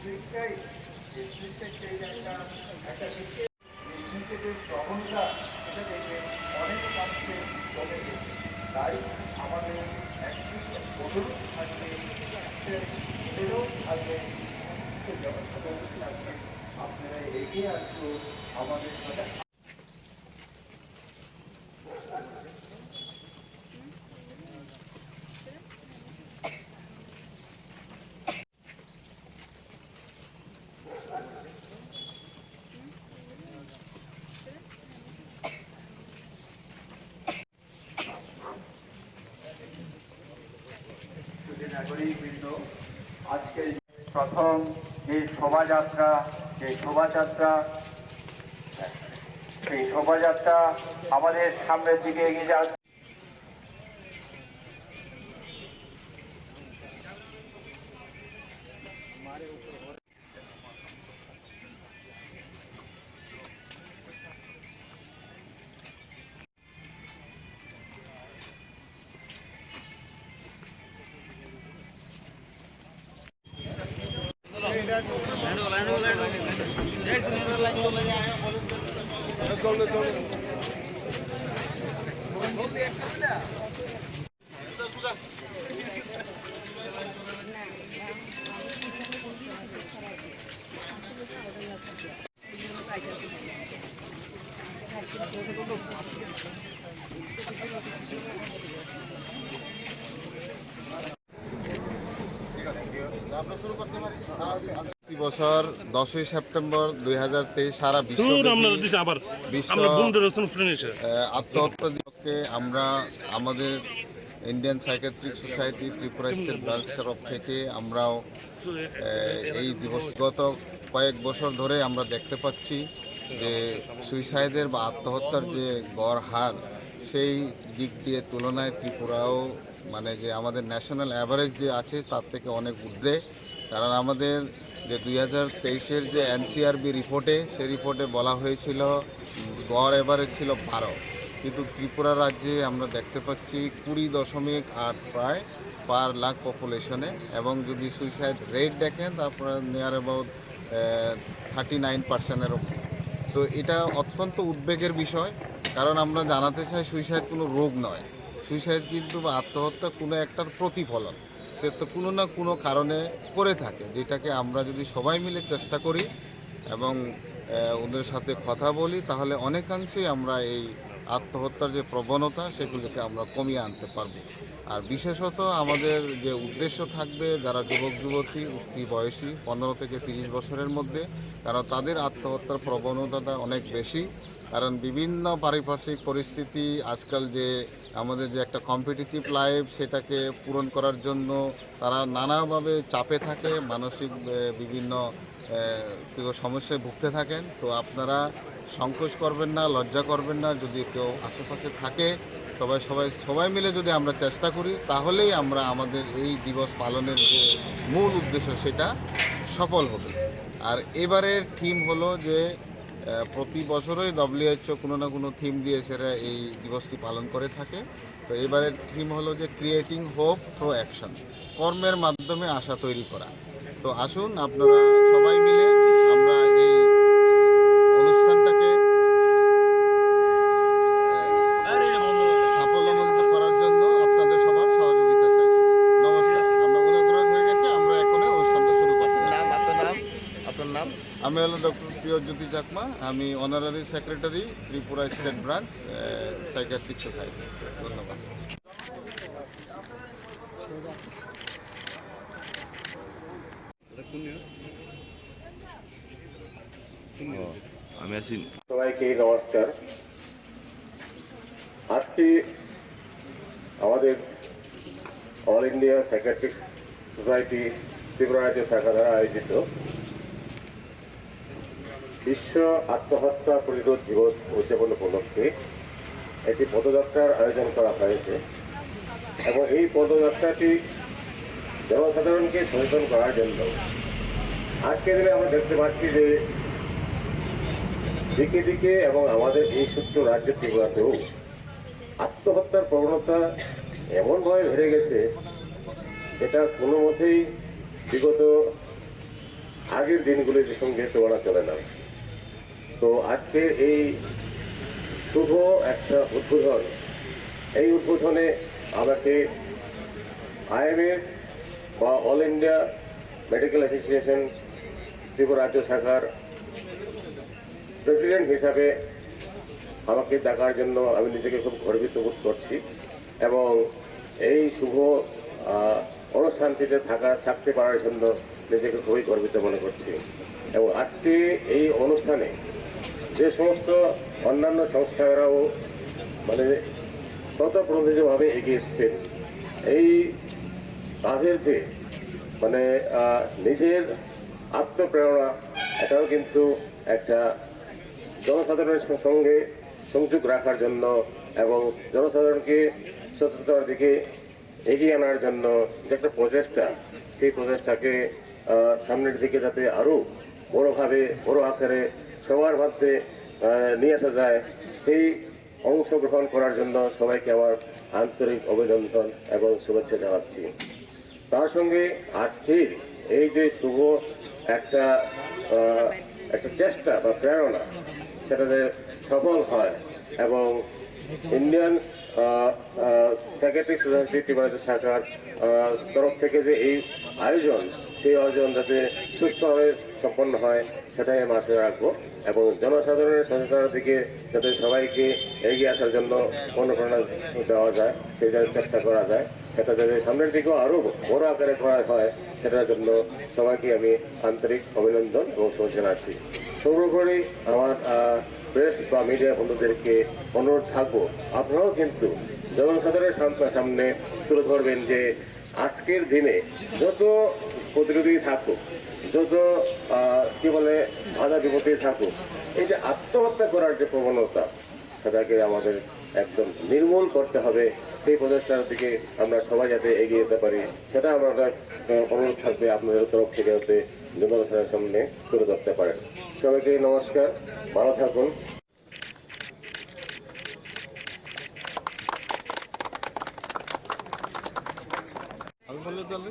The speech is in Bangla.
দিকটাই নেতৃত্বের সেই একটা দিকে নেতৃত্বের সহনতা সেটা দেখে অনেক মানুষের কমে গেছে। তাই আমাদের একটি অনুরোধ থাকবে, অনুরোধ থাকবে, থাকবে আপনারা এগিয়ে আসুন আমাদের সাথে। নাগরিকবৃন্দ, আজকে প্রথম যে শোভাযাত্রা সেই শোভাযাত্রা আমাদের সামনের দিকে এগিয়ে যাচ্ছে। বছর 10ই সেপ্টেম্বর 2023 সারা বিশ্ব আত্মহত্যা দিবসকে আমরা আমাদের Indian psychiatric society Tripura state branch তরফ থেকে আমরাও এই দিবস গত কয়েক বছর ধরে আমরা দেখতে পাচ্ছি যে সুইসাইডের বা আত্মহত্যার যে গড় হার সেই দিক দিয়ে তুলনায় ত্রিপুরাও মানে যে আমাদের ন্যাশনাল অ্যাভারেজ যে আছে তার থেকে অনেক ঊর্ধ্বে। কারণ আমাদের যে 2023-এর যে এনসিআরবি রিপোর্টে সেই রিপোর্টে বলা হয়েছিল গড় এভারেজ ছিল 12, কিন্তু ত্রিপুরা রাজ্যে আমরা দেখতে পাচ্ছি 20.8 প্রায় পার লাখ পপুলেশনে, এবং যদি সুইসাইড রেট দেখেন তারপরে নিয়ার অ্যাবাউট 39%-এরও। তো এটা অত্যন্ত উদ্বেগের বিষয়, কারণ আমরা জানাতে চাই সুইসাইড কোনো রোগ নয়, সুইসাইড কিন্তু বা আত্মহত্যা কোনো একটার প্রতিফলন, সে তো কোনো না কোনো কারণে করে থাকে, যেটাকে আমরা যদি সবাই মিলে চেষ্টা করি এবং ওদের সাথে কথা বলি তাহলে অনেকাংশেই আমরা এই আত্মহত্যার যে প্রবণতা সেগুলিকে আমরা কমিয়ে আনতে পারবো। আর বিশেষত আমাদের যে উদ্দেশ্য থাকবে যারা যুবক যুবতী উঠতি বয়সী 15 থেকে 30 বছরের মধ্যে, কারণ তাদের আত্মহত্যার প্রবণতাটা অনেক বেশি। কারণ বিভিন্ন পারিপার্শ্বিক পরিস্থিতি, আজকাল যে আমাদের যে একটা কম্পিটিটিভ লাইফ সেটাকে পূরণ করার জন্য তারা নানাভাবে চাপে থাকে, মানসিক বিভিন্ন সমস্যায় ভুগতে থাকেন। তো আপনারা সংকোচ করবেন না, লজ্জা করবেন না, যদি কেউ আশেপাশে থাকে সবাই মিলে যদি আমরা চেষ্টা করি তাহলেই আমরা আমাদের এই দিবস পালনের যে মূল উদ্দেশ্য সেটা সফল হবে। আর এবারের থিম হলো যে প্রতি বছরই WHO কোনো না কোনো থিম দিয়ে সেটা এই দিবসটি পালন করে থাকে। তো এবারের থিম হলো যে ক্রিয়েটিং হোপ থ্রু অ্যাকশন, কর্মের মাধ্যমে আশা তৈরি করা। তো আসুন আপনারা সবাই মিলে আমরা এই অনুষ্ঠানটাকে সাফল্যমণ্ডিত করার জন্য আপনাদের সবার সহযোগিতা চাইছি। নমস্কার, আমরা অনুগ্রহ হয়ে গেছে, আমরা এখন অনুষ্ঠানটা শুরু করতে চাই। আপনার নাম? আমি হলো ডক্টর প্রিয়জ্যোতি চাকমা, আমি honorary secretary Tripura state branch psychiatric society. ধন্যবাদ। সবাইকে নমস্কার। আজকে আমাদের all India psychiatric society Tripura রাজ্য শাখা দ্বারা আয়োজিত বিশ্ব আত্মহত্যা প্রতিরোধ দিবস উদযাপন উপলক্ষে একটি পদযাত্রার আয়োজন করা হয়েছে, এবং এই পদযাত্রাটি জনসাধারণকে সচেতন করার জন্য। আজকের দিনে আমরা দেখতে পাচ্ছি যে দিকে দিকে এবং আমাদের এই ছোট্ট রাজ্য ত্রিপুরাতেও আত্মহত্যার প্রবণতা এমনভাবে বেড়ে গেছে যেটা কোনো মতেই বিগত আগের দিনগুলির সঙ্গে তুলনা চলে না। তো আজকের এই শুভ একটা উদ্বোধন, এই উদ্বোধনে আমাকে আইএমএ বা all India medical association Tripura রাজ্য শাখার প্রেসিডেন্ট হিসাবে আমাকে ডাকার জন্য আমি নিজেকে খুব গর্বিত বোধ করছি এবং এই শুভ অনুষ্ঠানটিতে থাকতে পারার জন্য নিজেকে খুবই গর্বিত মনে করছি। এবং আজকে এই অনুষ্ঠানে যে সমস্ত অন্যান্য সংস্থারাও মানে স্বতঃপ্রণোদিতভাবে এগিয়ে এসছেন, এই তাদের যে মানে নিজের আত্মপ্রেরণা, এটাও কিন্তু একটা জনসাধারণের সঙ্গে সংযোগ রাখার জন্য এবং জনসাধারণকে সচেতনতার দিকে এগিয়ে আনার জন্য যে একটা প্রচেষ্টা, সেই প্রচেষ্টাকে সামনের দিকে যাতে আরও বড়োভাবে বড় আকারে সবার মধ্যে নিয়ে আসা যায়, সেই অংশগ্রহণ করার জন্য সবাইকে আমার আন্তরিক অভিনন্দন এবং শুভেচ্ছা জানাচ্ছি। তার সঙ্গে আজকের এই যে শুভ একটা চেষ্টা বা প্রেরণা, সেটাতে সফল হয় এবং ইন্ডিয়ান সাইকিয়াট্রিক সোসাইটি ত্রিপুরা শাখার তরফ থেকে যে এই আয়োজন, সেই আয়োজন যাতে সুস্থভাবে সম্পন্ন হয় সেটাই আমি আশা রাখবো এবং জনসাধারণের সচেতনতার দিকে যাতে সবাইকে এগিয়ে আসার জন্য অনুপ্রেরণা দেওয়া যায়, সেই জন্য চেষ্টা করা যায়, সেটা যাতে সামনের দিকেও আরও বড় আকারে করা হয়, সেটার জন্য সবাইকে আমি আন্তরিক অভিনন্দন এবং শুভেচ্ছা জানাচ্ছি। সর্বোপরি আমার প্রেস বা মিডিয়া বন্ধুদেরকে অনুরোধ থাকবো, আপনারাও কিন্তু জনসাধারণের সামনে তুলে ধরবেন যে আজকের দিনে যত প্রতিরোধী থাকুক, যত কি বলে বাধা বিপত্তি থাকুক, এই যে আত্মহত্যা করার যে প্রবণতা, সেটাকে আমাদের একদম নির্মূল করতে হবে। সেই প্রচেষ্টার দিকে আমরা সবাই যাতে এগিয়ে যেতে পারি, সেটা আমাদের অনুরোধ থাকবে আপনাদের তরফ থেকে যাতে জনসাধারণের সামনে তুলে ধরতে পারেন। সবাইকে নমস্কার, ভালো থাকুন। আমি বললে তাহলে